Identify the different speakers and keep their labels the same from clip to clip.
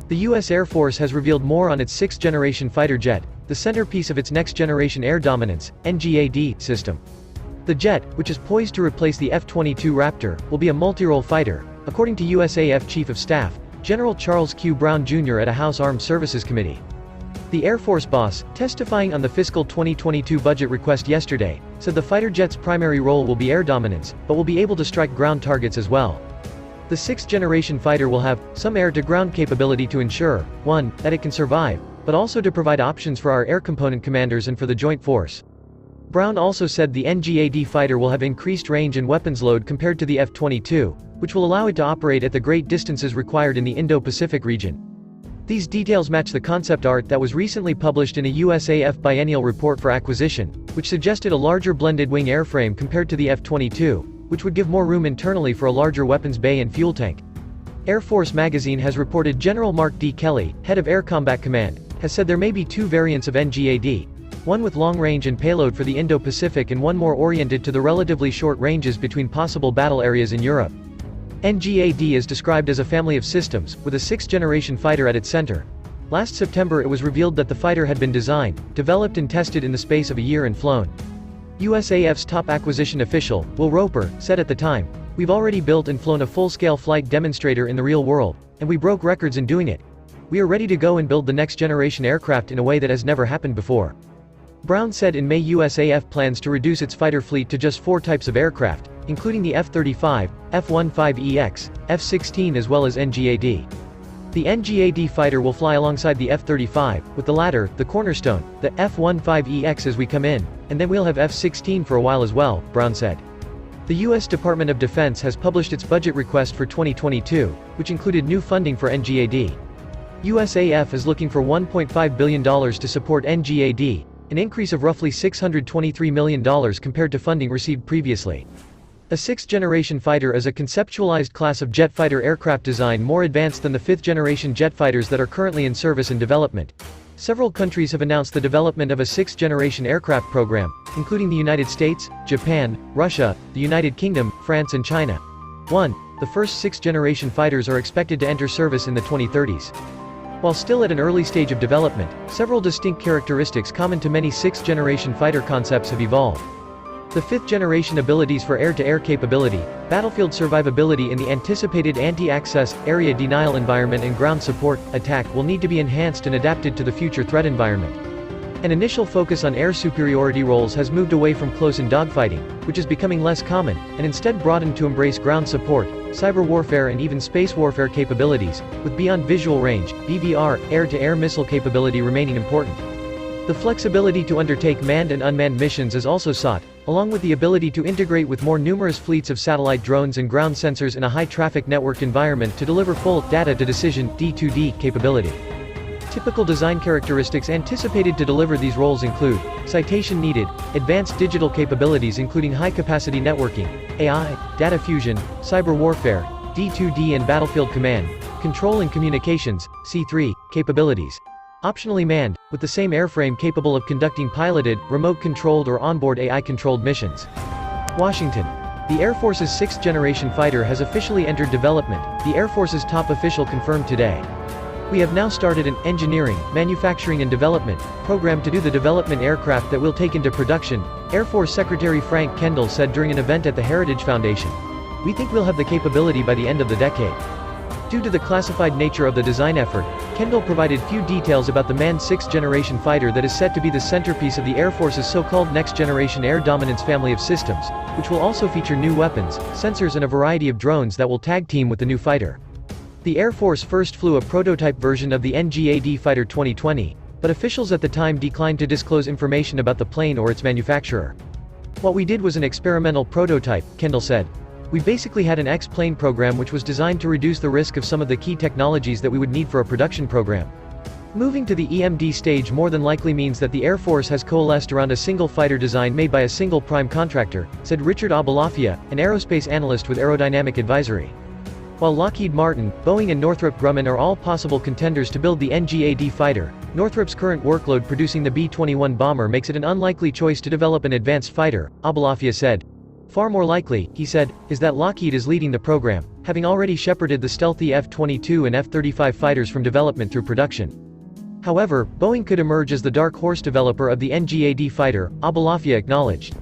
Speaker 1: The U.S. Air Force has revealed more on its sixth-generation fighter jet, the centerpiece of its next-generation air dominance (NGAD) system. The jet, which is poised to replace the F-22 Raptor, will be a multi-role fighter, according to USAF Chief of Staff, General Charles Q. Brown Jr. at a House Armed Services Committee. The Air Force boss, testifying on the fiscal 2022 budget request yesterday, said the fighter jet's primary role will be air dominance, but will be able to strike ground targets as well. The sixth-generation fighter will have some air-to-ground capability to ensure, 1, that it can survive, but also to provide options for our air component commanders and for the joint force. Brown also said the NGAD fighter will have increased range and weapons load compared to the F-22, which will allow it to operate at the great distances required in the Indo-Pacific region. These details match the concept art that was recently published in a USAF biennial report for acquisition, which suggested a larger blended wing airframe compared to the F-22, which would give more room internally for a larger weapons bay and fuel tank. Air Force magazine has reported General Mark D. Kelly, head of Air Combat Command, has said there may be two variants of NGAD, one with long range and payload for the Indo-Pacific and one more oriented to the relatively short ranges between possible battle areas in Europe. NGAD is described as a family of systems, with a sixth-generation fighter at its center. Last September it was revealed that the fighter had been designed, developed and tested in the space of a year and flown. USAF's top acquisition official, Will Roper, said at the time, "We've already built and flown a full-scale flight demonstrator in the real world, and we broke records in doing it. We are ready to go and build the next-generation aircraft in a way that has never happened before." Brown said in May USAF plans to reduce its fighter fleet to just 4 types of aircraft, including the F-35, F-15EX, F-16 as well as NGAD. The NGAD fighter will fly alongside the F-35, with the latter, the cornerstone, the F-15EX as we come in, and then we'll have F-16 for a while as well, Brown said. The U.S. Department of Defense has published its budget request for 2022, which included new funding for NGAD. USAF is looking for $1.5 billion to support NGAD, an increase of roughly $623 million compared to funding received previously. A sixth-generation fighter is a conceptualized class of jet fighter aircraft design more advanced than the fifth-generation jet fighters that are currently in service and development. Several countries have announced the development of a sixth-generation aircraft program, including the United States, Japan, Russia, the United Kingdom, France and China. 1. The first sixth-generation fighters are expected to enter service in the 2030s. While still at an early stage of development, several distinct characteristics common to many sixth-generation fighter concepts have evolved. The fifth-generation abilities for air-to-air capability, battlefield survivability in the anticipated anti-access, area denial environment and ground support, attack will need to be enhanced and adapted to the future threat environment. An initial focus on air superiority roles has moved away from close-in dogfighting, which is becoming less common, and instead broadened to embrace ground support, cyber warfare and even space warfare capabilities, with beyond visual range, BVR, air-to-air missile capability remaining important. The flexibility to undertake manned and unmanned missions is also sought, along with the ability to integrate with more numerous fleets of satellite drones and ground sensors in a high-traffic networked environment to deliver full data-to-decision (D2D) capability. Typical design characteristics anticipated to deliver these roles include citation needed, advanced digital capabilities including high-capacity networking, AI, data fusion, cyber warfare, D2D and battlefield command, control and communications, C3, capabilities. Optionally manned, with the same airframe capable of conducting piloted, remote-controlled or onboard AI-controlled missions. Washington. The Air Force's sixth-generation fighter has officially entered development, the Air Force's top official confirmed today. "We have now started an engineering, manufacturing and development program to do the development aircraft that we'll take into production," Air Force Secretary Frank Kendall said during an event at the Heritage Foundation. "We think we'll have the capability by the end of the decade." Due to the classified nature of the design effort, Kendall provided few details about the manned sixth-generation fighter that is set to be the centerpiece of the Air Force's so-called next-generation air dominance family of systems, which will also feature new weapons, sensors and a variety of drones that will tag-team with the new fighter. The Air Force first flew a prototype version of the NGAD Fighter 2020, but officials at the time declined to disclose information about the plane or its manufacturer. "What we did was an experimental prototype," Kendall said. "We basically had an X-plane program which was designed to reduce the risk of some of the key technologies that we would need for a production program." Moving to the EMD stage more than likely means that the Air Force has coalesced around a single fighter design made by a single prime contractor, said Richard Abalafia, an aerospace analyst with Aerodynamic Advisory. While Lockheed Martin, Boeing and Northrop Grumman are all possible contenders to build the NGAD fighter, Northrop's current workload producing the B-21 bomber makes it an unlikely choice to develop an advanced fighter, Abalafia said. "Far more likely," he said, "is that Lockheed is leading the program, having already shepherded the stealthy F-22 and F-35 fighters from development through production. However, Boeing could emerge as the dark horse developer of the NGAD fighter, Abolafia acknowledged.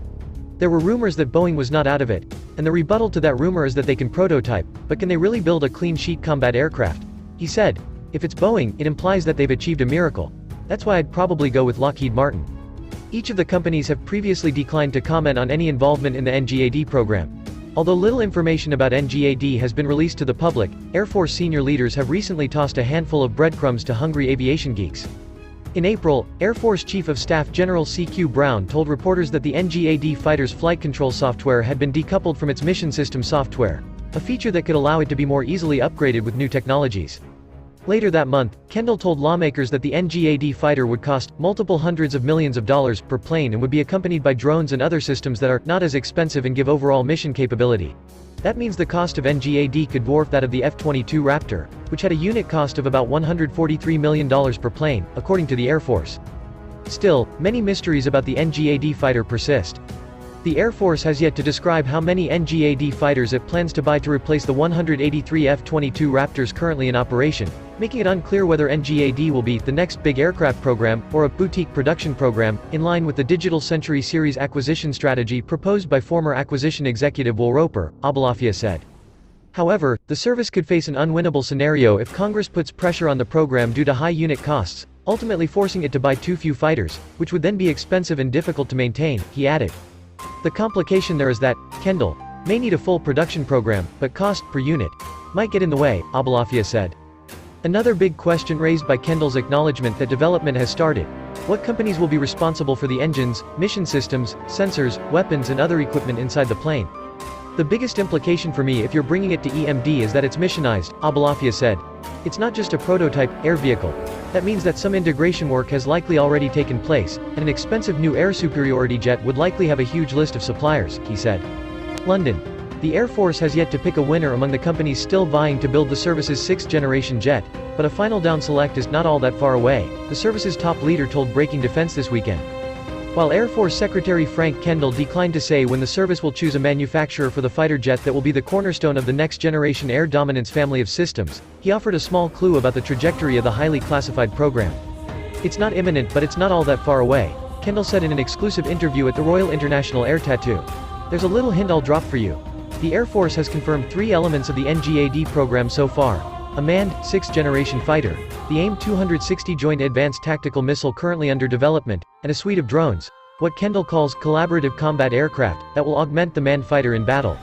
Speaker 1: There were rumors that Boeing was not out of it, and the rebuttal to that rumor is that they can prototype, but can they really build a clean sheet combat aircraft? He said, if it's Boeing, it implies that they've achieved a miracle. That's why I'd probably go with Lockheed Martin. Each of the companies have previously declined to comment on any involvement in the NGAD program. Although little information about NGAD has been released to the public, Air Force senior leaders have recently tossed a handful of breadcrumbs to hungry aviation geeks. In April, Air Force Chief of Staff General C.Q. Brown told reporters that the NGAD fighter's flight control software had been decoupled from its mission system software, a feature that could allow it to be more easily upgraded with new technologies. Later that month, Kendall told lawmakers that the NGAD fighter would cost multiple hundreds of millions of dollars per plane and would be accompanied by drones and other systems that are not as expensive and give overall mission capability. That means the cost of NGAD could dwarf that of the F-22 Raptor, which had a unit cost of about $143 million per plane, according to the Air Force. Still, many mysteries about the NGAD fighter persist. The Air Force has yet to describe how many NGAD fighters it plans to buy to replace the 183 F-22 Raptors currently in operation, making it unclear whether NGAD will be the next big aircraft program, or a boutique production program, in line with the Digital Century Series acquisition strategy proposed by former acquisition executive Will Roper, Abolafia said. However, the service could face an unwinnable scenario if Congress puts pressure on the program due to high unit costs, ultimately forcing it to buy too few fighters, which would then be expensive and difficult to maintain, he added. The complication there is that, Kendall may need a full production program, but cost per unit might get in the way, Abolafia said. Another big question raised by Kendall's acknowledgement that development has started. What companies will be responsible for the engines, mission systems, sensors, weapons and other equipment inside the plane? The biggest implication for me if you're bringing it to EMD is that it's missionized, Abolafia said. It's not just a prototype air vehicle. That means that some integration work has likely already taken place, and an expensive new air superiority jet would likely have a huge list of suppliers, he said. London. The Air Force has yet to pick a winner among the companies still vying to build the service's sixth-generation jet, but a final down select is not all that far away, the service's top leader told Breaking Defense this weekend. While Air Force Secretary Frank Kendall declined to say when the service will choose a manufacturer for the fighter jet that will be the cornerstone of the next-generation air dominance family of systems, he offered a small clue about the trajectory of the highly classified program. It's not imminent, but it's not all that far away, Kendall said in an exclusive interview at the Royal International Air Tattoo. There's a little hint I'll drop for you. The Air Force has confirmed 3 elements of the NGAD program so far: a manned, 6th-generation fighter, the AIM-260 Joint Advanced Tactical Missile currently under development, and a suite of drones, what Kendall calls collaborative combat aircraft, that will augment the manned fighter in battle.